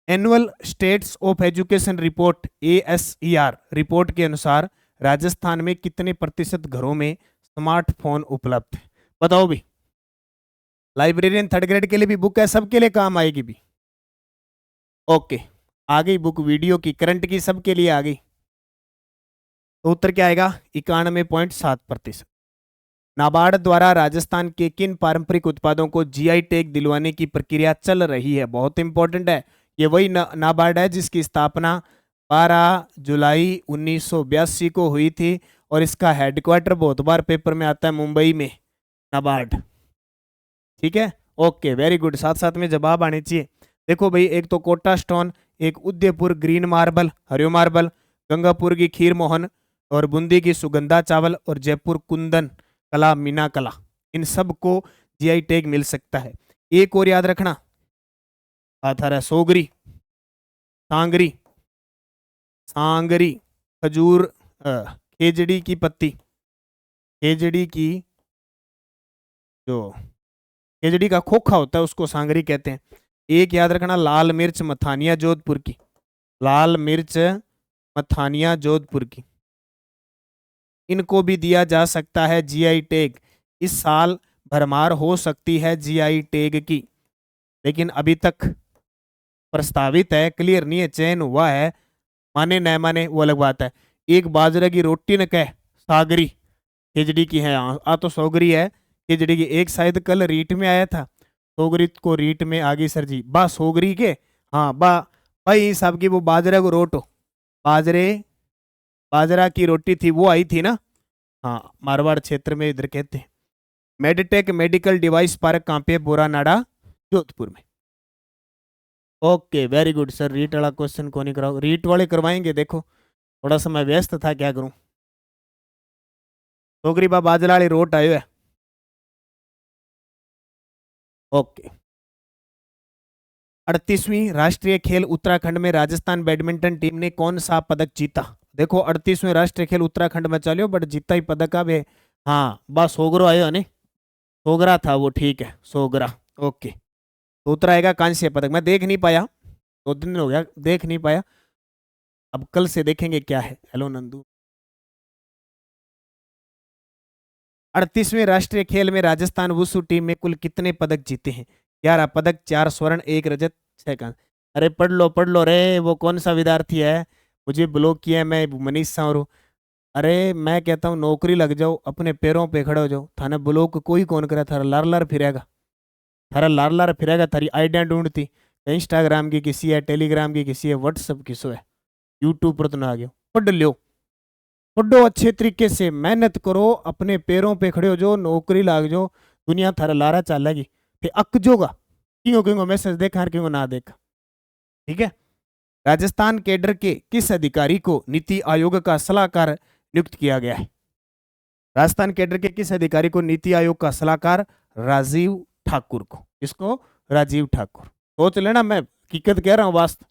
Annual states of education report ASER report के अनुसार राजस्थान में कितने प्रतिशत घरों में स्मार्टफोन उपलब्ध है? बताओ भी। लाइब्रेरियन थर्ड ग्रेड के लिए भी बुक है, सबके लिए काम आएगी भी। ओके, आ गई बुक, वीडियो की, करंट की, सबके लिए आ गई। तो उत्तर क्या आएगा? 91.7%। नाबार्ड द्वारा राजस्थान के किन पारंपरिक उत्पादों को GI टैग दिलवाने की प्रक्रिया चल रही है? बहुत इंपॉर्टेंट है। ये वही नाबार्ड है जिसकी स्थापना 12 जुलाई 1982 को हुई थी और इसका हेडक्वार्टर बहुत बार पेपर में आता है, मुंबई में, नाबार्ड। ठीक है, ओके, वेरी गुड। साथ साथ में जवाब आने चाहिए। देखो भाई, एक तो कोटा स्टोन, एक उदयपुर ग्रीन मार्बल, हरियो मार्बल, गंगापुर की खीर मोहन और बूंदी की सुगंधा चावल और जयपुर कुंदन कला मीना कला, इन सब को GI टैग मिल सकता है। एक और याद रखना, आता रहा सोगरी, सांगरी, सांगरी, खजूर, खेजड़ी की पत्ती, खेजड़ी की, जो खेजड़ी का खोखा होता है उसको सांगरी कहते हैं। एक याद रखना, लाल मिर्च मथानिया जोधपुर की, लाल मिर्च मथानिया जोधपुर की, इनको भी दिया जा सकता है GI टैग। इस साल भरमार हो सकती है GI टैग की, लेकिन अभी तक प्रस्तावित है, क्लियर नहीं है, चयन हुआ है, माने न माने वो अलग बात है। एक बाजरे की रोटी न कह सागरी, खिचड़ी की है, आ तो सोगरी है, खिचड़ी की। एक शायद कल रीट में आया था, सोगरी को रीट में आ गई सर जी, बा सोगरी के, हाँ बा भाई साहब की वो बाजरे को रोटो, बाजरे, बाजरा की रोटी थी वो आई थी ना, हाँ, मारवाड़ क्षेत्र में इधर कहते हैं। मेडिटेक मेडिकल डिवाइस पार्क कहाँ पे? बोरानाडा, जोधपुर में। Okay, very good sir. REET वाला क्वेश्चन को नहीं कराओ, रीट वाले करवाएंगे, देखो थोड़ा सा मैं व्यस्त था, क्या करूं। सोगरी बा बाजरा वाली रोट आयो है। ओके, 38वीं राष्ट्रीय खेल उत्तराखंड में राजस्थान बैडमिंटन टीम ने कौन सा पदक जीता? देखो 38वें राष्ट्रीय खेल उत्तराखंड में चलो, बट जीता ही पदक अब है, हाँ बस सोगरो आयो ने, सोगरा था वो, ठीक है, सोगरा। ओके, तो उत्तर आएगा कांस्य पदक। मैं देख नहीं पाया, 2 दिन हो गया देख नहीं पाया, अब कल से देखेंगे क्या है। हेलो नंदू। 38वें राष्ट्रीय खेल में राजस्थान वुशु टीम में कुल कितने पदक जीते हैं? 11 पदक, 4 स्वर्ण, 1 रजत, 6 कांस्य। अरे पढ़ लो रे, वो कौन सा विद्यार्थी है, मुझे ब्लॉक किया है, मैं मनीष सावरू। अरे मैं कहता हूँ नौकरी लग जाओ, अपने पैरों पे खड़े हो जाओ, थाने ब्लॉक कोई कौन करे, थारा लार लार फिरेगा, थारा लार लार फिरेगा, थारी आइडिया ढूंढती, इंस्टाग्राम की किसी है, टेलीग्राम की किसी है, व्हाट्सअप किसो है, यूट्यूब पर तो ना आ गया। पढ़ लो, पढ़ो अच्छे तरीके से, मेहनत करो, अपने पैरों पे खड़े हो जाओ, नौकरी लाग जाओ, दुनिया थारा लारा चलेगी। फिर अक जोगा, क्यों क्यों मैसेज देखा क्यों ना देखा। ठीक है, राजस्थान केडर के किस अधिकारी को नीति आयोग का सलाहकार नियुक्त किया गया है? राजस्थान केडर के किस अधिकारी को नीति आयोग का सलाहकार? राजीव ठाकुर को। इसको राजीव ठाकुर, सोच लेना, मैं हकीकत कह रहा हूं वास्तव।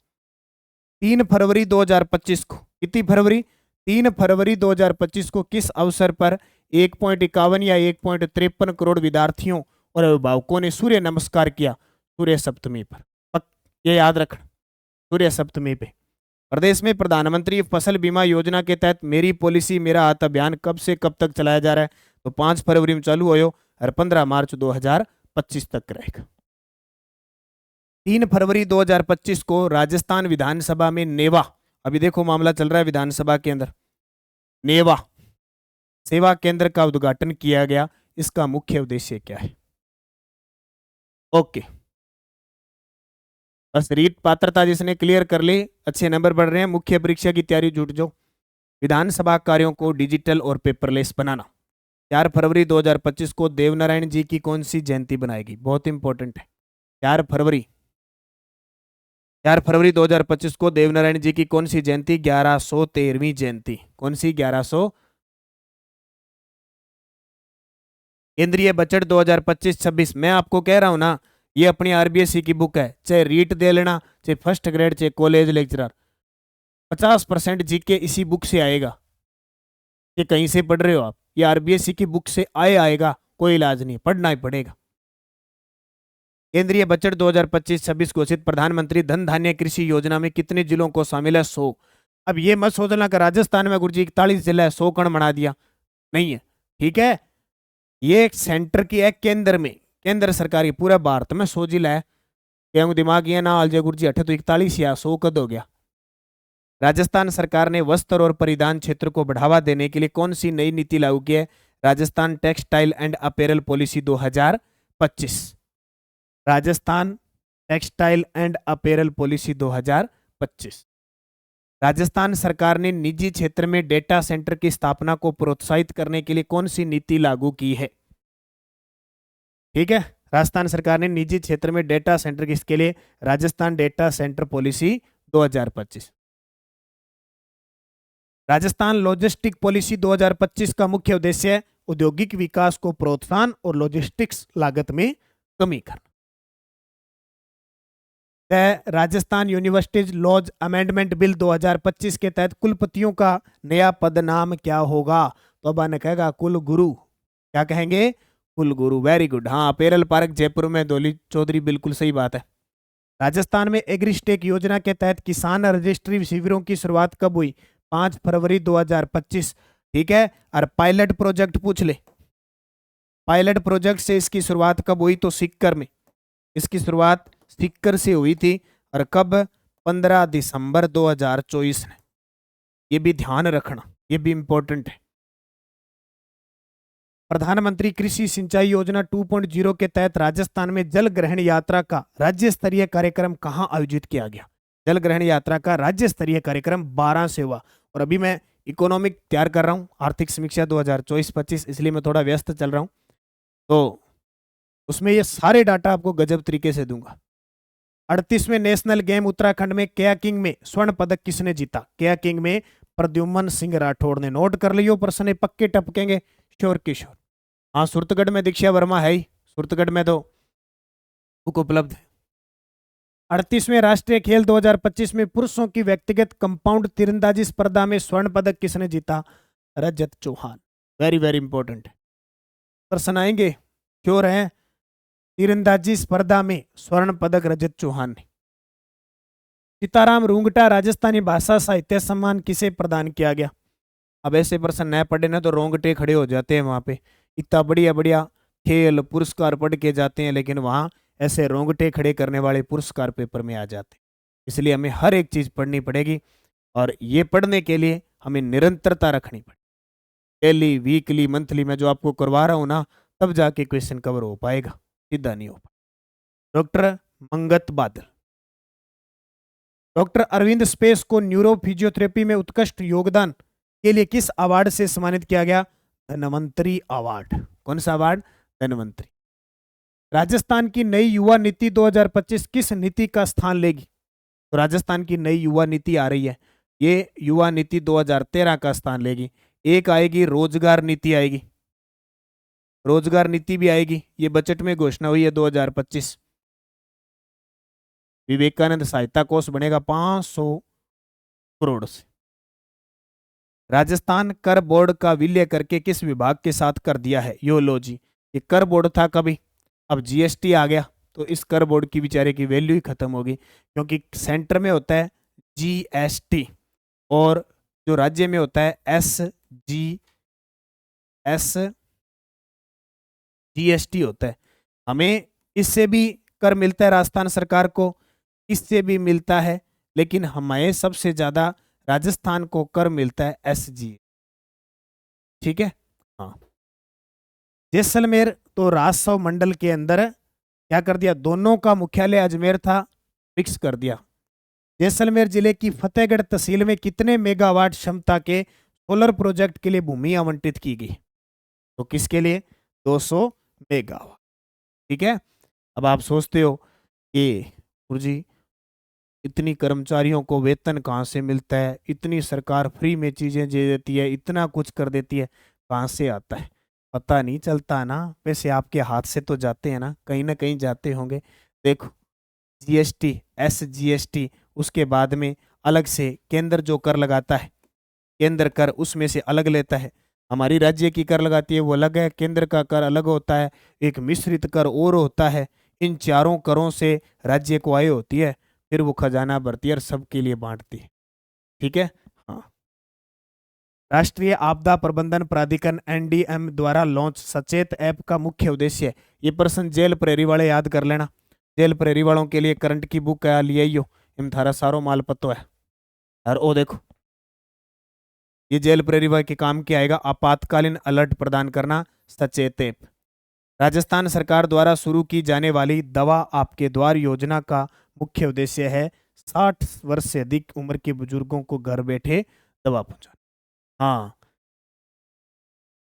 3 फरवरी 2025 को, कितनी फरवरी? 3 फरवरी 2025 को किस अवसर पर 1.51 या 1.53 करोड़ विद्यार्थियों और अभिभावकों ने सूर्य नमस्कार किया? सूर्य सप्तमी पर, ये याद रख, सूर्य सप्तमी पे। प्रदेश में प्रधानमंत्री फसल बीमा योजना के तहत मेरी पॉलिसी मेरा हाथ अभियान कब से कब तक चलाया जा रहा है? तो 5 फरवरी में चालू हो और 15 मार्च 2025 तक रहेगा। 3 फरवरी 2025 को राजस्थान विधानसभा में नेवा, अभी देखो मामला चल रहा है विधानसभा के अंदर, नेवा सेवा केंद्र का उद्घाटन किया गया। इसका मुख्य उद्देश्य क्या है? ओके, बस रीट पात्रता जिसने क्लियर कर ली, अच्छे नंबर बढ़ रहे हैं, मुख्य परीक्षा की तैयारी जुट जाओ। विधानसभा कार्यों को डिजिटल और पेपरलेस बनाना। 4 फरवरी 2025 को देवनारायण जी की कौन सी जयंती बनाएगी? बहुत इंपॉर्टेंट है। 4 फरवरी 2025 को देवनारायण जी की कौन सी जयंती? 1113वीं जयंती। कौन सी? 1100। केंद्रीय बजट 2025-26, मैं आपको कह रहा हूं ना, ये अपनी RBSE की बुक है, चाहे रीट दे लेना, चाहे फर्स्ट ग्रेड, चाहे कॉलेज लेक्चरर, 50% जीके इसी बुक से आएगा। ये कहीं से पढ़ रहे हो आप, ये RBSE की बुक से आएगा, कोई इलाज नहीं, पढ़ना ही पड़ेगा। केंद्रीय बजट 2025-26 घोषित प्रधानमंत्री धन धान्य कृषि योजना में कितने जिलों को शामिल है? 100। अब ये मत सोचना कि राजस्थान में गुरुजी 41 जिला है 100 कण बना दिया, नहीं है, ठीक है। ये एक सेंटर की है, केंद्र में, केंद्र सरकार की पूरे भारत में 100 जिला है। क्यों दिमाग ये ना अलझे गुरुजी, अठे तो 41 या 100 कद हो गया। राजस्थान सरकार ने वस्त्र और परिधान क्षेत्र को बढ़ावा देने के लिए कौन सी नई नीति लागू की है? Rajasthan textile and apparel policy 2025। Rajasthan textile and apparel policy 2025। Rajasthan सरकार ने निजी क्षेत्र में डेटा सेंटर की स्थापना को प्रोत्साहित करने के लिए कौन सी नीति लागू की है? ठीक है, राजस्थान सरकार ने निजी क्षेत्र में डेटा सेंटर किसके लिए? Rajasthan data centre policy 2025। Rajasthan logistic policy 2025 का मुख्य उद्देश्य है औद्योगिक विकास को प्रोत्साहन और लॉजिस्टिक्स लागत में कमी करना। Rajasthan universities laws amendment bill 2025 के तहत कुलपतियों का नया पद नाम क्या होगा? तो अब ने कहेगा कुल गुरु, क्या कहेंगे? कुल गुरु। Very good. हाँ, पेरल पार्क जयपुर में धौली चौधरी, बिल्कुल सही बात है। राजस्थान में एग्रीस्टेक योजना के तहत किसान रजिस्ट्री शिविरों की शुरुआत कब हुई? 5 फरवरी 2025। ठीक है, और पायलट प्रोजेक्ट पूछ ले, पायलट प्रोजेक्ट से इसकी शुरुआत कब हुई? तो सीकर में, इसकी शुरुआत सीकर से हुई थी। और कब? 15 दिसंबर 2024 ने। ये भी ध्यान रखना, ये भी इंपॉर्टेंट है। प्रधानमंत्री कृषि सिंचाई योजना 2.0 के तहत राजस्थान में जल ग्रहण यात्रा का राज्य स्तरीय कार्यक्रम कहां आयोजित किया गया? जल ग्रहण यात्रा का राज्य स्तरीय कार्यक्रम 12 से हुआ। और अभी मैं इकोनॉमिक तैयार कर रहा हूं, आर्थिक समीक्षा 2024-25, इसलिए मैं थोड़ा व्यस्त चल रहा हूं, तो उसमें ये सारे डाटा आपको गजब तरीके से दूंगा। 38वें नेशनल गेम उत्तराखंड में कयाकिंग में स्वर्ण पदक किसने जीता? कयाकिंग में प्रद्युम्न सिंह राठौड़ ने। नोट कर लियो, प्रश्न पक्के टपकेंगे, श्योर किशोर। हाँ, सुरतगढ़ में दीक्षा वर्मा है ही, सुरतगढ़ में तो बुक उपलब्ध है। 38वें राष्ट्रीय खेल 2025 में पुरुषों की व्यक्तिगत कंपाउंड तीरंदाजी स्पर्धा में स्वर्ण पदक किसने जीता? Rajat Chauhan. Very very important है, प्रश्न आएंगे, श्योर है। तीरंदाजी स्पर्धा में स्वर्ण पदक रजत चौहान ने। सीताराम रूंगटा राजस्थानी भाषा साहित्य सम्मान किसे प्रदान किया गया? अब ऐसे प्रश्न न पढ़े ना तो रोंगटे खड़े हो जाते हैं वहां पे। इतना बढ़िया बढ़िया खेल पुरस्कार पढ़ के जाते हैं, लेकिन वहां ऐसे रोंगटे खड़े करने वाले पुरस्कार पेपर में आ जाते हैं। इसलिए हमें हर एक चीज पढ़नी पड़ेगी, और ये पढ़ने के लिए हमें निरंतरता रखनी पड़ेगी। डेली, वीकली, मंथली में जो आपको करवा रहा हूं ना, तब जाके क्वेश्चन कवर हो पाएगा, सीधा नहीं हो पाएगा। डॉक्टर मंगत बादल। डॉक्टर अरविंद स्पेस को न्यूरो फिजियोथेरेपी में उत्कृष्ट योगदान के लिए किस अवार्ड से सम्मानित किया गया? धन्वंतरी अवार्ड। कौन सा अवार्ड? धन्वंतरी। राजस्थान की नई युवा नीति 2025 किस नीति का स्थान लेगी? तो राजस्थान की नई युवा नीति आ रही है, ये युवा नीति 2013 का स्थान लेगी। एक आएगी रोजगार नीति आएगी, रोजगार नीति भी आएगी, ये बजट में घोषणा हुई है 2025। विवेकानंद सहायता कोष बनेगा 500 करोड़ से। राजस्थान कर बोर्ड का विलय करके किस विभाग के साथ कर दिया है? योलॉजी। ये कर बोर्ड था कभी, अब जीएसटी आ गया तो इस कर बोर्ड की बेचारे की वैल्यू ही खत्म होगी, क्योंकि सेंटर में होता है जीएसटी और जो राज्य में होता है जीएसटी होता है। हमें इससे भी कर मिलता है राजस्थान सरकार को, इससे भी मिलता है, लेकिन हमें सबसे ज्यादा राजस्थान को कर मिलता है एसजी। ठीक है, हाँ। जैसलमेर तो राजस्व मंडल के अंदर क्या कर दिया? दोनों का मुख्यालय अजमेर था, फिक्स कर दिया। जैसलमेर जिले की फतेहगढ़ तहसील में कितने मेगावाट क्षमता के सोलर प्रोजेक्ट के लिए भूमि आवंटित की गई? तो किसके लिए? 200 मेगावाट। ठीक है, अब आप सोचते हो कि गुरुजी इतनी कर्मचारियों को वेतन कहाँ से मिलता है, इतनी सरकार फ्री में चीजें दे देती है, इतना कुछ कर देती है, कहाँ से आता है? पता नहीं चलता ना, पैसे आपके हाथ से तो जाते हैं ना, कहीं ना कहीं जाते होंगे। देखो, जीएसटी, एसजीएसटी, उसके बाद में अलग से केंद्र जो कर लगाता है, केंद्र कर उसमें से अलग लेता है। हमारी राज्य की कर लगाती है वो अलग है, केंद्र का कर अलग होता है, एक मिश्रित कर और होता है, इन चारों करों से राज्य को आय होती है, फिर वो खजाना भरती है और सबके लिए बांटती है। ठीक है। हाँ। राष्ट्रीय आपदा प्रबंधन प्राधिकरण एनडीएम द्वारा लॉन्च सचेत ऐप का मुख्य उद्देश्य, ये प्रश्न जेल प्रेरी वाले याद कर लेना। जेल प्रेरी वालों के लिए करंट की बुक क्या लिए हो, इम थारा सारो माल पत्तो है। और ओ देखो, ये जेल प्रेरी वाले के काम क्या आएगा, आपातकालीन अलर्ट प्रदान करना, सचेत ऐप। राजस्थान सरकार द्वारा शुरू की जाने वाली दवा आपके द्वार योजना का मुख्य उद्देश्य है 60 वर्ष से अधिक उम्र के बुजुर्गों को घर बैठे दवा पहुंचाना। हाँ,